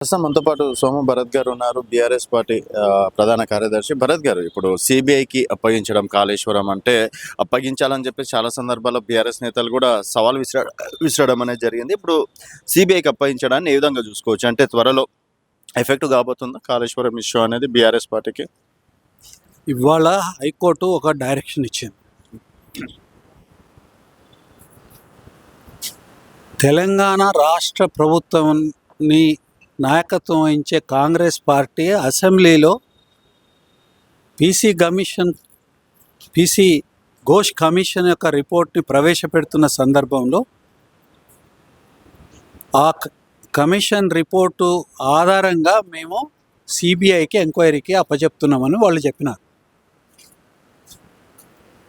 ప్రస్తుతం మనతో పాటు సోమ భరత్ గారు ఉన్నారు. బీఆర్ఎస్ పార్టీ ప్రధాన కార్యదర్శి. భరత్ గారు, ఇప్పుడు సిబిఐకి అప్పగించడం, కాళేశ్వరం అంటే అప్పగించాలని చెప్పేసి చాలా సందర్భాల్లో బీఆర్ఎస్ నేతలు కూడా సవాల్ విసరడం అనేది జరిగింది. ఇప్పుడు సిబిఐకి అప్పగించడాన్ని ఏ విధంగా చూసుకోవచ్చు? అంటే త్వరలో ఎఫెక్ట్ కాబోతుందా కాళేశ్వరం ఇష్యూ అనేది బీఆర్ఎస్ పార్టీకి? ఇవాళ హైకోర్టు ఒక డైరెక్షన్ ఇచ్చింది. తెలంగాణ రాష్ట్ర ప్రభుత్వాన్ని నాయకత్వం వహించే కాంగ్రెస్ పార్టీ అసెంబ్లీలో పీసీ ఘోష్ కమిషన్ యొక్క రిపోర్ట్ని ప్రవేశపెడుతున్న సందర్భంలో ఆ కమిషన్ రిపోర్టు ఆధారంగా మేము సిబిఐకి ఎంక్వైరీకి అప్పచెప్తున్నామని వాళ్ళు చెప్పినారు.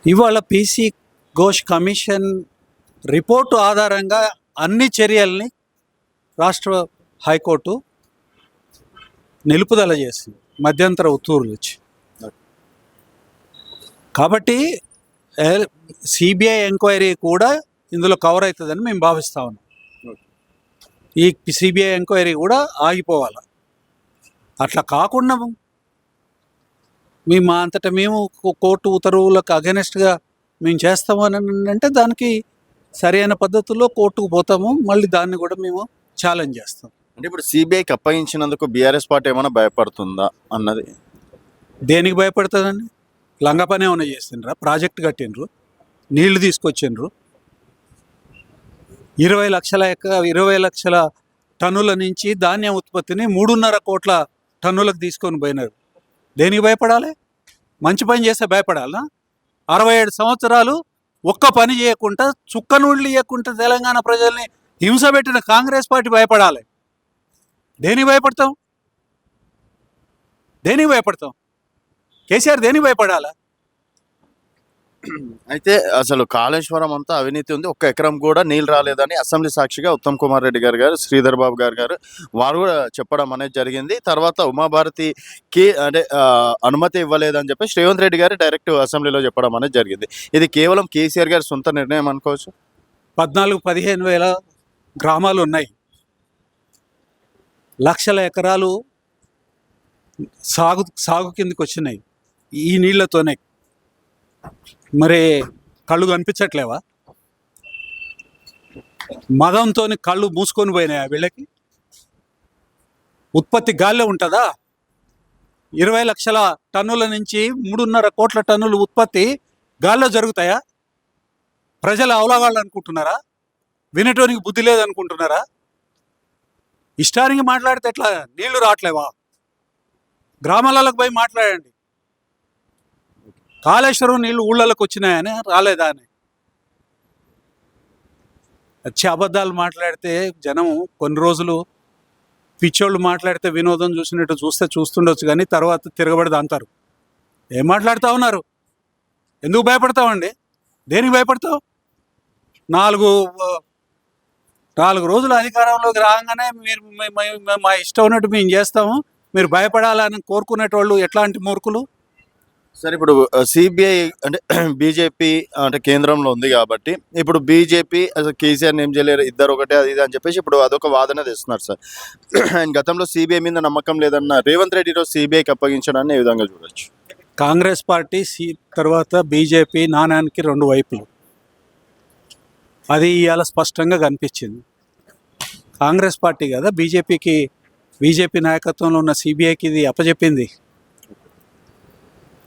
ఇవాళ పీసీ ఘోష్ కమిషన్ రిపోర్టు ఆధారంగా అన్ని చర్యల్ని రాష్ట్ర హైకోర్టు నిలుపుదల చేసింది, మధ్యంతర ఉత్తర్వులు ఇచ్చి. కాబట్టి సిబిఐ ఎంక్వైరీ కూడా ఇందులో కవర్ అవుతుందని మేము భావిస్తా ఉన్నాం. ఈ సిబిఐ ఎంక్వైరీ కూడా ఆగిపోవాలి. అట్లా కాకుండా మేము అంతటా మేము కోర్టు ఉత్తర్వులకు అగెనెస్ట్గా మేము చేస్తామని అంటే దానికి సరైన పద్ధతుల్లో కోర్టుకు పోతాము, మళ్ళీ దాన్ని కూడా మేము ఛాలెంజ్ చేస్తాం. అంటే ఇప్పుడు సిబిఐకి అప్పగించినందుకు బీఆర్ఎస్ పార్టీ ఏమైనా భయపడుతుందా అన్నది? దేనికి భయపడుతుందండి? లంగా పని ఏమైనా చేసిండ్రా? ప్రాజెక్ట్ కట్టిండ్రు, నీళ్లు తీసుకొచ్చిండ్రు, 20 లక్షల టన్నుల నుంచి ధాన్యం ఉత్పత్తిని 3.5 కోట్ల టన్నులకు తీసుకొని పోయినారు. దేనికి భయపడాలి? మంచి పని చేస్తే భయపడాలా? 67 సంవత్సరాలు ఒక్క పని చేయకుండా, చుక్క నూళ్ళు ఇవ్వకుండా తెలంగాణ ప్రజల్ని హింస పెట్టిన కాంగ్రెస్ పార్టీ భయపడాలి. దేనికి భయపడతాం? కేసీఆర్ దేనికి భయపడాలా? అయితే అసలు కాళేశ్వరం అంతా అవినీతి ఉంది, 1 ఎకరం కూడా నీళ్ళు రాలేదని అసెంబ్లీ సాక్షిగా ఉత్తమ్ కుమార్ రెడ్డి గారు, శ్రీధర్ బాబు గారు వారు కూడా చెప్పడం అనేది జరిగింది. తర్వాత ఉమాభారతికి అంటే అనుమతి ఇవ్వలేదని చెప్పి రేవంత్ రెడ్డి గారు డైరెక్ట్ అసెంబ్లీలో చెప్పడం అనేది జరిగింది. ఇది కేవలం కేసీఆర్ గారి సొంత నిర్ణయం అనుకోవచ్చు. 14-15 వేల గ్రామాలు ఉన్నాయి, లక్షల ఎకరాలు సాగు కిందకి వచ్చినాయి ఈ నీళ్లతోనే. మరి కళ్ళు కనిపించట్లేవా? మదంతో కళ్ళు మూసుకొని పోయినాయా వీళ్ళకి? ఉత్పత్తి గాల్లో ఉంటుందా? 20 లక్షల టన్నుల నుంచి 3.5 కోట్ల టన్నులు ఉత్పత్తి గాల్లో జరుగుతాయా? ప్రజలు అవలాగాళ్ళు అనుకుంటున్నారా? వినటానికి బుద్ధి లేదనుకుంటున్నారా? ఇష్టానికి మాట్లాడితే ఎట్లా? నీళ్లు రావట్లేవా? గ్రామాలకు పోయి మాట్లాడండి. కాళేశ్వరం నీళ్లు ఊళ్ళలోకి వచ్చినాయని, రాలేదా అని వచ్చి అబద్ధాలు మాట్లాడితే జనం కొన్ని రోజులు పిచ్చోళ్ళు మాట్లాడితే వినోదం చూసినట్టు చూస్తుండొచ్చు, కానీ తర్వాత తిరగబడి అంటారు. ఏం మాట్లాడుతూ ఉన్నారు? ఎందుకు భయపడతామండి? దేనికి భయపడతావు? 4 రోజులు అధికారంలోకి రాగానే మీరు మా ఇష్టం ఉన్నట్టు మేము చేస్తాము, మీరు భయపడాలని కోరుకునేటోళ్ళు ఎట్లాంటి మూర్ఖులు? సరే, ఇప్పుడు సిబిఐ అంటే బీజేపీ అంటే కేంద్రంలో ఉంది కాబట్టి ఇప్పుడు బీజేపీ అసలు కేసీఆర్ ఏం చేయలేరు, ఇద్దరు ఒకటే అది ఇది అని చెప్పేసి ఇప్పుడు అదొక వాదన తెస్తున్నారు సార్. అండ్ గతంలో సిబిఐ మీద నమ్మకం లేదన్న రేవంత్ రెడ్డి ఈరోజు సిబిఐకి అప్పగించడాన్ని ఏ విధంగా చూడొచ్చు? కాంగ్రెస్ పార్టీ తర్వాత బీజేపీ నాణానికి 2 వైపులు, అది ఇవాళ స్పష్టంగా కనిపించింది. కాంగ్రెస్ పార్టీ కదా బీజేపీ నాయకత్వంలో ఉన్న సిబిఐకి ఇది అప్పచెప్పింది.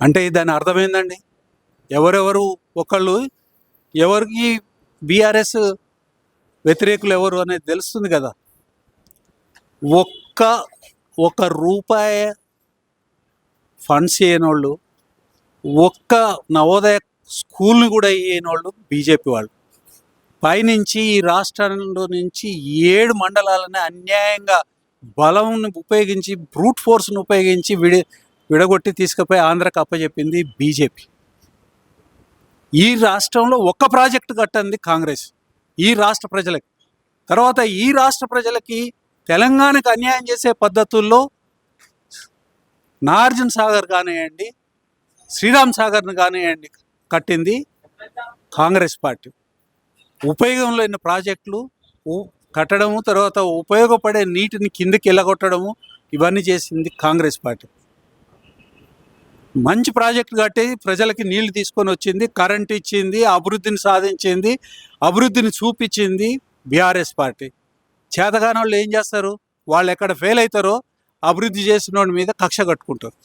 అంటే దాని అర్థమైందండి, ఎవరికి బీఆర్ఎస్ వ్యతిరేకులు ఎవరు అనేది తెలుస్తుంది కదా. ఒక్క రూపాయి ఫండ్స్ ఇవ్వనోళ్ళు, ఒక్క నవోదయ స్కూల్ని కూడా ఇవ్వనోళ్ళు బీజేపీ వాళ్ళు. పైనుంచి ఈ రాష్ట్రంలో నుంచి 7 మండలాలని అన్యాయంగా బలం ఉపయోగించి, బ్రూట్ ఫోర్స్ను ఉపయోగించి విడగొట్టి తీసుకుపోయి ఆంధ్రాకి అప్పచెప్పింది బీజేపీ. ఈ రాష్ట్రంలో ఒక్క ప్రాజెక్టు కట్టండి కాంగ్రెస్ ఈ రాష్ట్ర ప్రజలకి. తర్వాత ఈ రాష్ట్ర ప్రజలకి తెలంగాణకు అన్యాయం చేసే పద్ధతుల్లో నాగార్జున సాగర్ కానివ్వండి, శ్రీరామ్ సాగర్ని కానివ్వండి కట్టింది కాంగ్రెస్ పార్టీ. ఉపయోగంలో ఉన్న ప్రాజెక్టులు కట్టడము, తర్వాత ఉపయోగపడే నీటిని కిందకి వెళ్ళగొట్టడము, ఇవన్నీ చేసింది కాంగ్రెస్ పార్టీ. మంచి ప్రాజెక్టు కట్టి ప్రజలకి నీళ్లు తీసుకొని వచ్చింది, కరెంట్ ఇచ్చింది, అభివృద్ధిని సాధించింది, అభివృద్ధిని చూపించింది బీఆర్ఎస్ పార్టీ. చేతగాని వాళ్ళు ఏం చేస్తారు? వాళ్ళు ఎక్కడ ఫెయిల్ అవుతారో అభివృద్ధి చేసిన వాడి మీద కక్ష కట్టుకుంటారు.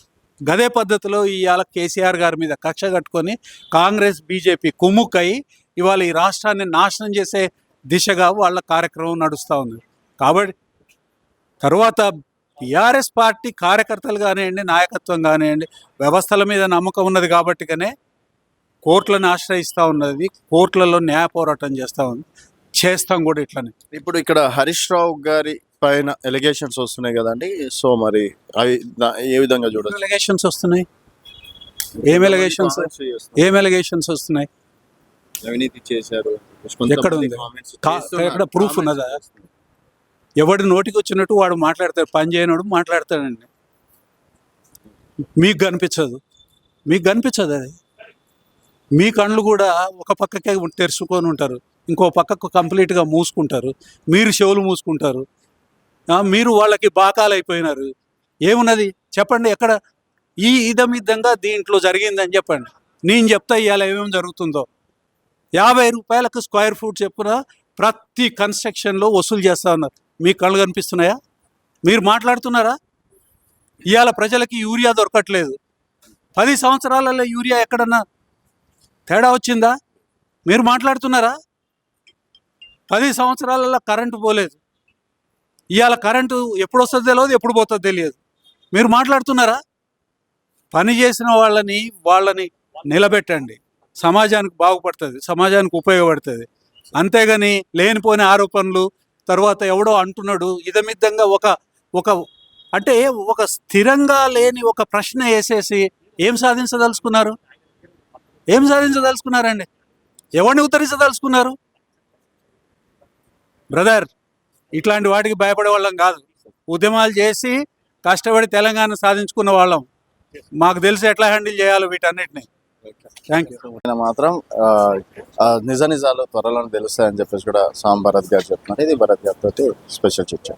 గదే పద్ధతిలో ఇవాళ కేసీఆర్ గారి మీద కక్ష కట్టుకొని కాంగ్రెస్ బీజేపీ కుమ్ముక్కై ఇవాళ ఈ రాష్ట్రాన్ని నాశనం చేసే దిశగా వాళ్ళ కార్యక్రమం నడుస్తూ ఉంది. కాబట్టి తర్వాత టీఆర్ఎస్ పార్టీ కార్యకర్తలు కానివ్వండి, నాయకత్వం కానివ్వండి, వ్యవస్థల మీద నమ్మకం ఉన్నది కాబట్టిగానే కోర్టులను ఆశ్రయిస్తూ ఉన్నది, కోర్టులలో న్యాయ పోరాటం చేస్తూ ఉంది, చేస్తాం కూడా ఇట్లనే. ఇప్పుడు ఇక్కడ హరీష్ రావు గారి పైన ఎలిగేషన్స్ వస్తున్నాయి కదండి, సో మరి అవి ఏ విధంగా చూడొచ్చు? ఎలిగేషన్స్ వస్తున్నాయి. ఏం ఎలిగేషన్స్ వస్తున్నాయి? అవినీతి చేశారు. ఎక్కడ ఉంది? ఎక్కడ ప్రూఫ్ ఉన్నదా? ఎవడి నోటికి వచ్చినట్టు వాడు మాట్లాడతాడు, పని చేయనోడు మాట్లాడతాడండి. మీకు కనిపించదు, అది. మీ కళ్ళు కూడా ఒక పక్కకే తెరుచుకొని ఉంటారు, ఇంకో పక్కకు కంప్లీట్గా మూసుకుంటారు, మీరు చెవులు మూసుకుంటారు, మీరు వాళ్ళకి బాకాలు అయిపోయినారు. ఏమున్నది చెప్పండి? ఎక్కడ ఈ ఇదమిద్దంగా దీంట్లో జరిగిందని చెప్పండి. నేను చెప్తా ఇవాళ ఏమేమి జరుగుతుందో. 50 రూపాయలకు స్క్వేర్ ఫుట్ చెప్పున ప్రతి కన్స్ట్రక్షన్లో వసూలు చేస్తూ ఉన్నారు. మీ కళ్ళు కనిపిస్తున్నాయా? మీరు మాట్లాడుతున్నారా? ఇవాళ ప్రజలకి యూరియా దొరకట్లేదు. 10 సంవత్సరాలలో యూరియా ఎక్కడన్నా తేడా వచ్చిందా? మీరు మాట్లాడుతున్నారా? 10 సంవత్సరాలలో కరెంటు పోలేదు. ఇవాళ కరెంటు ఎప్పుడు వస్తుందో తెలియదు, ఎప్పుడు పోతుందో తెలియదు. మీరు మాట్లాడుతున్నారా? పని చేసిన వాళ్ళని నిలబెట్టండి, సమాజానికి బాగుపడుతుంది, సమాజానికి ఉపయోగపడుతుంది. అంతేగాని లేనిపోయిన ఆరోపణలు, తర్వాత ఎవడో అంటున్నాడు ఇదమిద్దంగా ఒక అంటే ఒక స్థిరంగా లేని ఒక ప్రశ్న వేసేసి ఏం సాధించదలుచుకున్నారండి? ఎవరిని ఉత్తరించదలుచుకున్నారు? బ్రదర్, ఇట్లాంటి వాటికి భయపడే వాళ్ళం కాదు. ఉద్యమాలు చేసి కష్టపడి తెలంగాణ సాధించుకున్న వాళ్ళం. మాకు తెలిసి ఎట్లా హ్యాండిల్ చేయాలో వీటన్నిటిని. Thank you. మాత్రం నిజాలు త్వరలో తెలుస్తాయని చెప్పేసి కూడా సామ్ భరత్ గారు చెప్తున్నారు. ఇది భరత్ గారితో స్పెషల్ చర్చ.